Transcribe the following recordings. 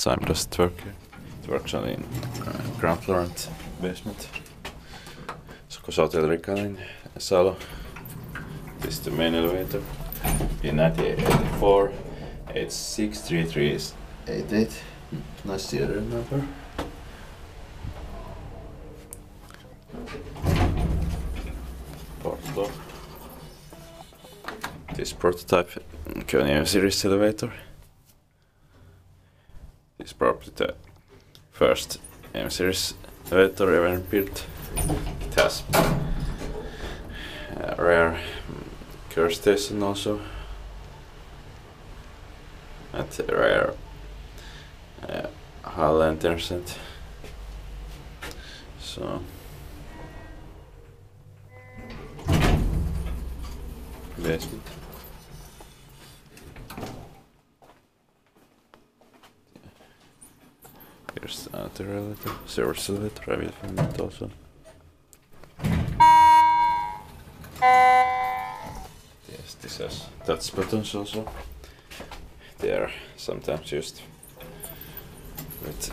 time does it work here? It works only in ground floor and basement. Sokos Hotel Rikala in Salo. This is the main elevator. In 1984, 863388. Nice theater number. Fourth floor. This prototype Kone M Series elevator. This is probably the first M Series elevator ever built. It has a rare curve station also, and a rare hall lanterns and so basement. Here's another elevator, service elevator, I will film it also. Yes, this has touch buttons also. They are sometimes used with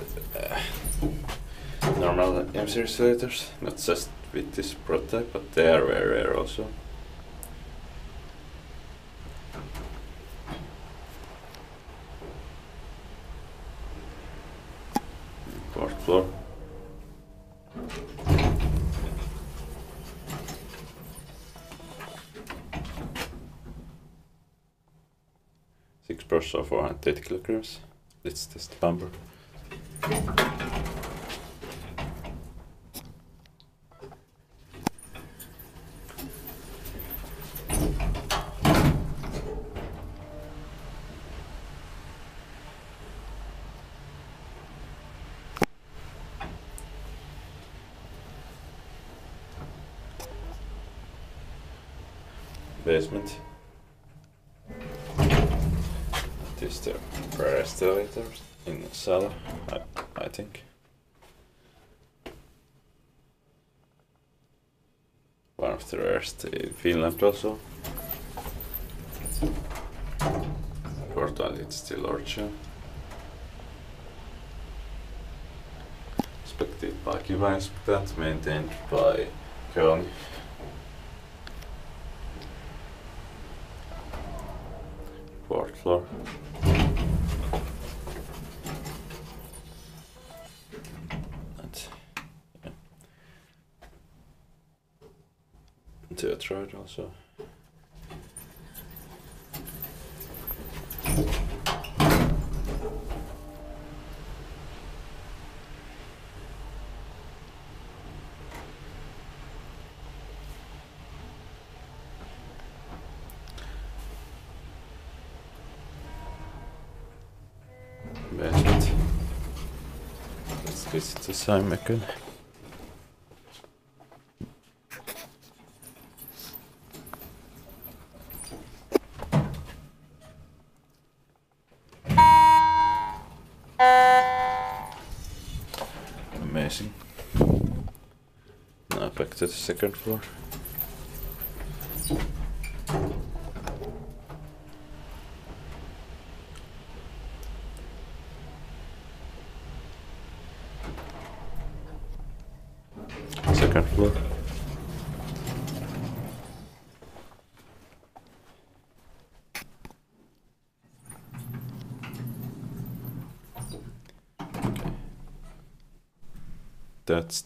normal M Series elevators, not just with this prototype, but they are very rare also. Fourth floor. Six purse of 480 kilograms. Let's test the bumper. Basement. This is the rarest elevator in Salo, I think. One of the rarest in Finland also. Fortunately, it's still original. Inspected by Kiva Inspectant, maintained by Kone. Fourth floor. And yeah. To a trade also. Basement. Let's visit the same again. Amazing. Now back to the second floor. Second floor. Okay. That's